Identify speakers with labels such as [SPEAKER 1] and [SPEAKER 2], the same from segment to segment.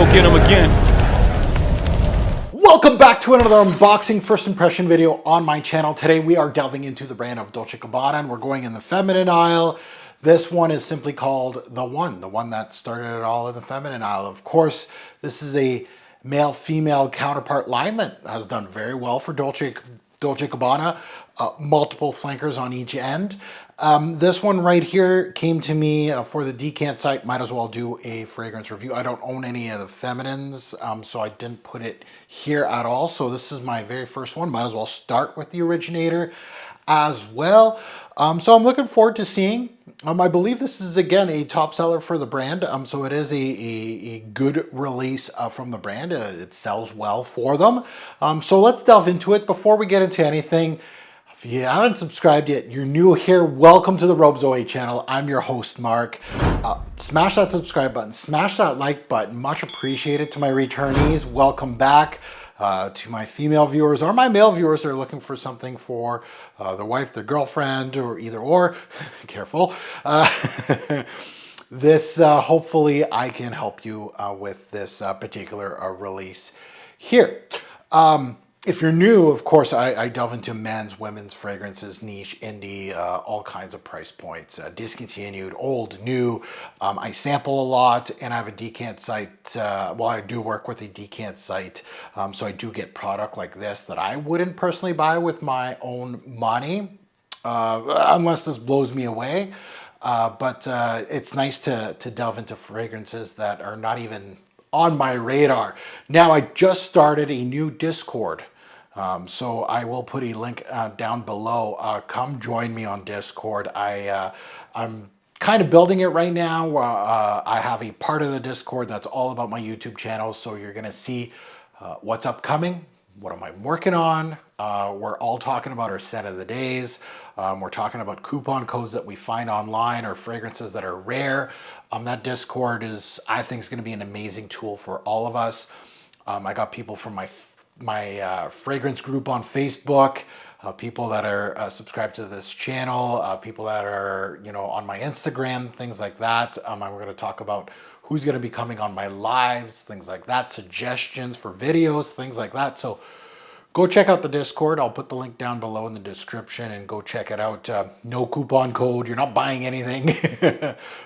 [SPEAKER 1] go get them again.
[SPEAKER 2] Welcome back to another unboxing first impression video on my channel. Today we are delving into the brand of Dolce Gabbana and we're going in the feminine aisle. This one is simply called the one that started it all in the feminine aisle. Of course, this is a male-female counterpart line that has done very well for Dolce Gabbana. Multiple flankers on each end. This one right here came to me for the Decant site. Might as well do a fragrance review. I don't own any of the feminines, so I didn't put it here at all. So this is my very first one. Might as well start with the originator as well. So I'm looking forward to seeing. I believe this is, again, a top seller for the brand. So it is a good release from the brand. It sells well for them. So let's delve into it. Before we get into anything, if you haven't subscribed yet, you're new here, welcome to the Robes08 channel. I'm your host, Mark. Smash that subscribe button, smash that like button. Much appreciated. To my returnees, welcome back. To my female viewers or my male viewers that are looking for something for their wife, their girlfriend, or either or, careful. This, hopefully I can help you with this particular release here. If you're new, of course, I delve into men's, women's fragrances, niche, indie, all kinds of price points, discontinued, old, new. I sample a lot, and I have a decant site. Well, I do work with a decant site, so I do get product like this that I wouldn't personally buy with my own money, unless this blows me away. But it's nice to delve into fragrances that are not even on my radar. Now, I just started a new Discord. So I will put a link down below. Come join me on Discord. I'm kind of building it right now. I have a part of the Discord that's all about my YouTube channel. So you're going to see what's upcoming. What am I working on? We're all talking about our scent of the days. We're talking about coupon codes that we find online or fragrances that are rare. That Discord is, I think, is going to be an amazing tool for all of us. I got people from my fragrance group on Facebook, people that are subscribed to this channel, people that are, on my Instagram, things like that. We're going to talk about who's going to be coming on my lives, things like that, suggestions for videos, things like that. So go check out the Discord. I'll put the link down below in the description and go check it out. No coupon code. You're not buying anything.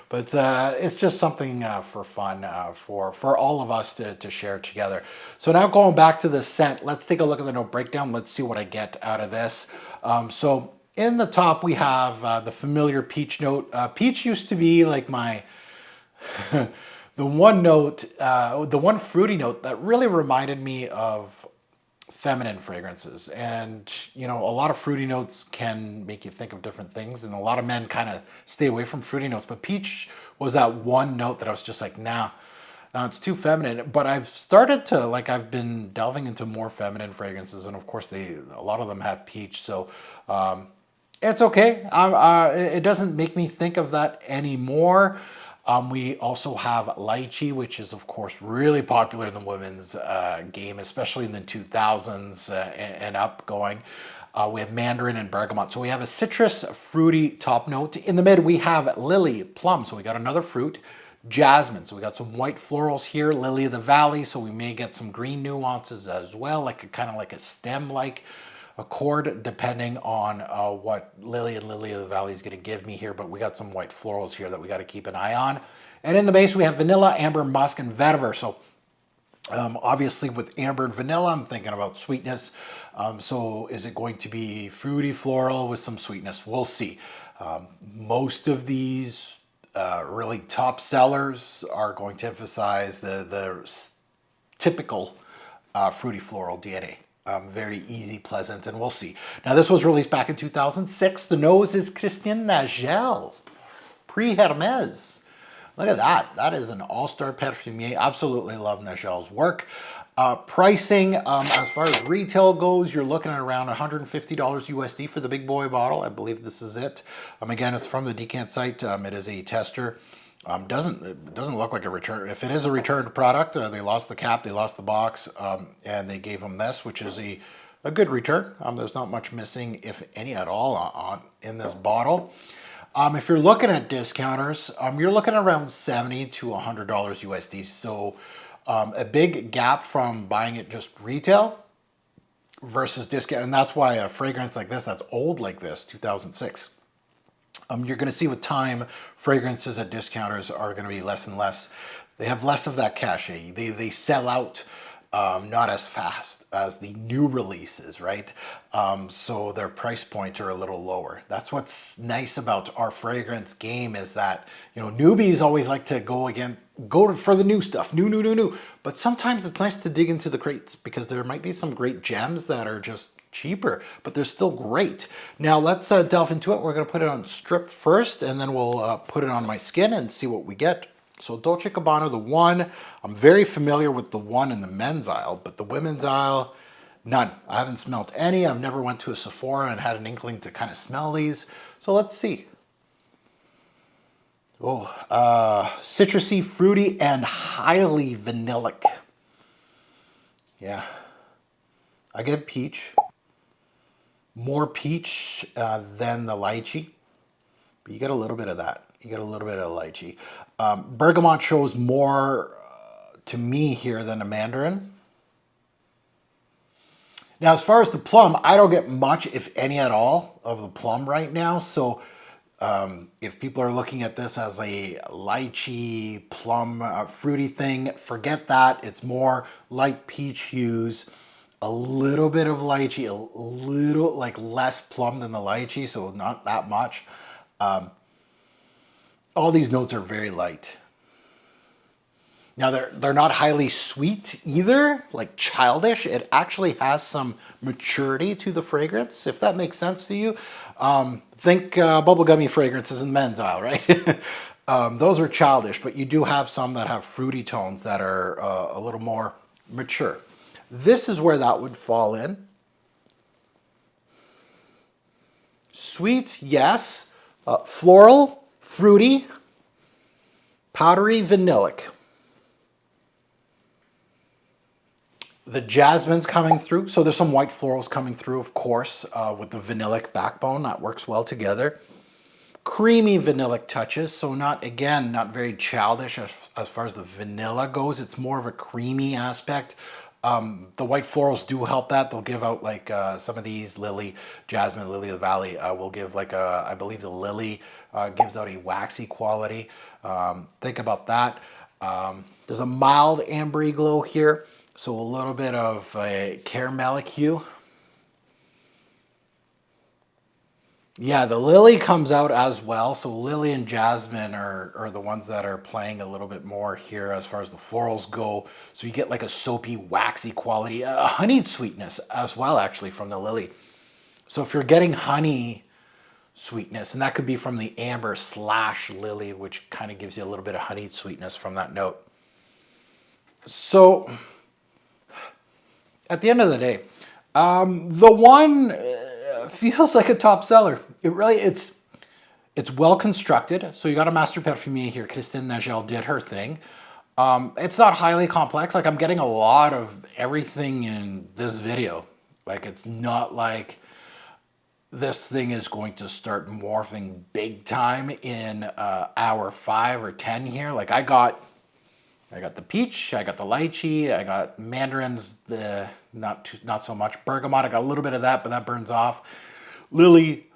[SPEAKER 2] But it's just something for fun for all of us to share together. So now going back to the scent, let's take a look at the note breakdown. Let's see what I get out of this. So in the top, we have the familiar peach note. Peach used to be like my... the one note, the one fruity note that really reminded me of feminine fragrances. And a lot of fruity notes can make you think of different things, and a lot of men kind of stay away from fruity notes, but peach was that one note that I was just like, nah, it's too feminine. But I've started to, I've been delving into more feminine fragrances, and of course a lot of them have peach, so it's okay. It doesn't make me think of that anymore. We also have lychee, which is, of course, really popular in the women's game, especially in the 2000s and up going. We have mandarin and bergamot. So we have a citrus, fruity top note. In the mid, we have lily, plum. So we got another fruit. Jasmine. So we got some white florals here. Lily of the valley. So we may get some green nuances as well, kind of like a stem-like accord, depending on what Lily of the Valley is going to give me here. But we got some white florals here that we got to keep an eye on. And in the base, we have vanilla, amber, musk, and vetiver. So obviously with amber and vanilla, I'm thinking about sweetness. So is it going to be fruity floral with some sweetness? We'll see. Most of these really top sellers are going to emphasize the typical fruity floral DNA. Very easy, pleasant, and we'll see. Now, this was released back in 2006. The nose is Christian Nagel, Hermes. Look at that. That is an all-star perfumier. Absolutely love Nagel's work. Pricing, as far as retail goes, you're looking at around $150 USD for the big boy bottle. I believe this is it. Again, it's from the Decant site. It is a tester. It doesn't look like a return. If it is a returned product, they lost the cap, they lost the box, and they gave them this, which is a good return. There's not much missing, if any at all, in this bottle. If you're looking at discounters, you're looking at around $70 to $100 USD. So A big gap from buying it just retail versus discount. And that's why a fragrance like this, that's old like this, 2006. You're going to see with time, fragrances at discounters are going to be less and less. They have less of that cachet. They sell out not as fast as the new releases, right? So their price points are a little lower. That's what's nice about our fragrance game is that, you know, newbies always like to go for the new stuff, new. But sometimes it's nice to dig into the crates because there might be some great gems that are just cheaper, but they're still great. Now let's delve into it. We're going to put it on strip first, and then we'll put it on my skin and see what we get. So Dolce Gabbana, the one, I'm very familiar with the one in the men's aisle, but the women's aisle, none. I haven't smelled any. I've never went to a Sephora and had an inkling to kind of smell these. So let's see. Oh, citrusy, fruity, and highly vanillic. Yeah. I get peach. More peach than the lychee, but you get a little bit of that. You get a little bit of lychee. Bergamot shows more to me here than a mandarin. Now, as far as the plum, I don't get much, if any at all, of the plum right now. So if people are looking at this as a lychee, plum, fruity thing, forget that. It's more light peach hues. A little bit of lychee, a little like less plum than the lychee, so not that much. All these notes are very light. Now they're not highly sweet either, like childish. It actually has some maturity to the fragrance, if that makes sense to you. Think bubblegummy fragrances in men's aisle, right? Those are childish, but you do have some that have fruity tones that are a little more mature. This is where that would fall in. Sweet, yes. Floral, fruity, powdery, vanillic. The jasmine's coming through. So there's some white florals coming through, of course, with the vanillic backbone. That works well together. Creamy vanillic touches. So not very childish as far as the vanilla goes. It's more of a creamy aspect. The white florals do help that. They'll give out like some of these lily, jasmine, lily of the valley will give like I believe the lily gives out a waxy quality. Think about that. There's a mild ambery glow here. So a little bit of a caramelic hue. Yeah, the lily comes out as well. So lily and jasmine are the ones that are playing a little bit more here as far as the florals go. So you get like a soapy, waxy quality, a honeyed sweetness as well, actually, from the lily. So if you're getting honey sweetness, and that could be from the amber / lily, which kind of gives you a little bit of honeyed sweetness from that note. So at the end of the day, the one feels like a top seller. It's well constructed. So you got a master perfumier here. Christine Nagel did her thing. It's not highly complex. Like I'm getting a lot of everything in this video. Like it's not like this thing is going to start morphing big time in hour 5 or 10 here. Like I got the peach, I got the lychee, I got mandarins, not so much. Bergamot, I got a little bit of that, but that burns off. Lily,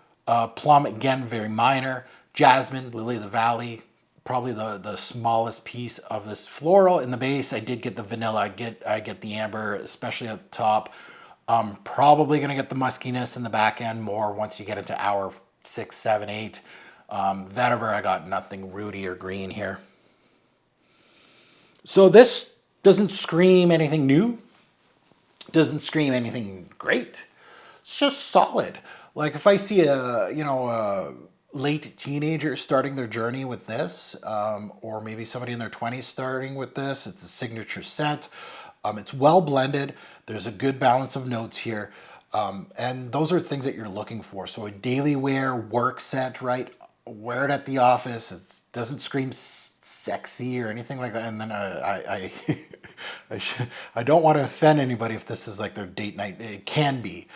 [SPEAKER 2] plum, again, very minor. Jasmine, lily of the valley, probably the smallest piece of this floral. In the base, I did get the vanilla, I get the amber, especially at the top. I'm probably gonna get the muskiness in the back end more once you get into hour 6, 7, 8. Vetiver, I got nothing rooty or green here. So this doesn't scream anything new, doesn't scream anything great. It's just solid. Like if I see a late teenager starting their journey with this, or maybe somebody in their 20s starting with this, it's a signature scent. It's well blended. There's a good balance of notes here. And those are things that you're looking for. So a daily wear work scent, right? Wear it at the office. It doesn't scream sexy or anything like that. And then I don't want to offend anybody if this is like their date night. It can be.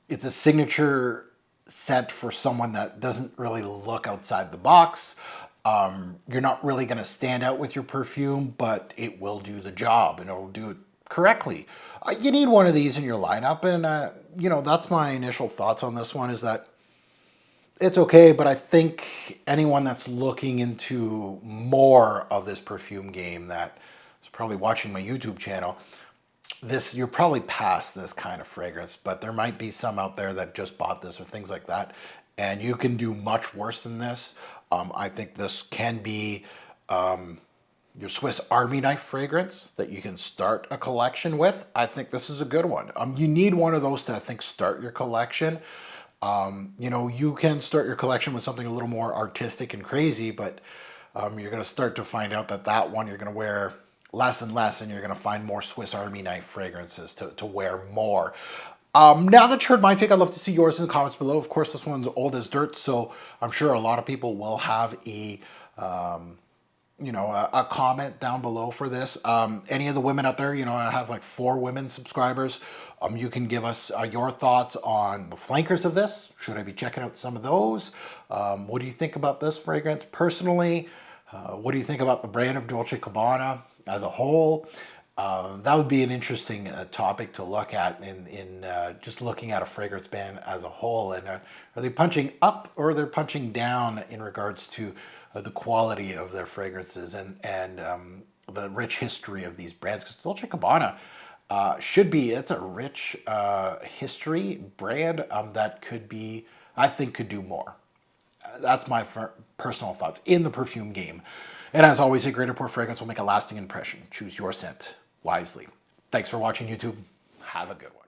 [SPEAKER 2] It's a signature scent for someone that doesn't really look outside the box. You're not really going to stand out with your perfume, but it will do the job and it'll do it correctly. You need one of these in your lineup, and you know, that's my initial thoughts on this one. Is that it's okay, but I think anyone that's looking into more of this perfume game that is probably watching my YouTube channel, this, you're probably past this kind of fragrance, but there might be some out there that just bought this or things like that, and you can do much worse than this. I think this can be your Swiss Army knife fragrance that you can start a collection with. I think this is a good one. You need one of those to, I think, start your collection. You know, you can start your collection with something a little more artistic and crazy, but you're going to start to find out that that one you're going to wear less and less, and you're going to find more Swiss Army knife fragrances to wear more. Now that you heard my take, I'd love to see yours in the comments below. Of course, this one's old as dirt, so I'm sure a lot of people will have a you know, a comment down below for this. Any of the women out there, you know, I have like 4 women subscribers. You can give us your thoughts on the flankers of this. Should I be checking out some of those? What do you think about this fragrance personally? What do you think about the brand of Dolce Gabbana as a whole? That would be an interesting topic to look at in just looking at a fragrance brand as a whole. And are they punching up or they're punching down in regards to the quality of their fragrances and the rich history of these brands? Because Dolce Gabbana should be, it's a rich history brand that could be, I think, could do more. That's my personal thoughts in the perfume game. And as always, a great pour fragrance will make a lasting impression. Choose your scent wisely. Thanks for watching, YouTube. Have a good one.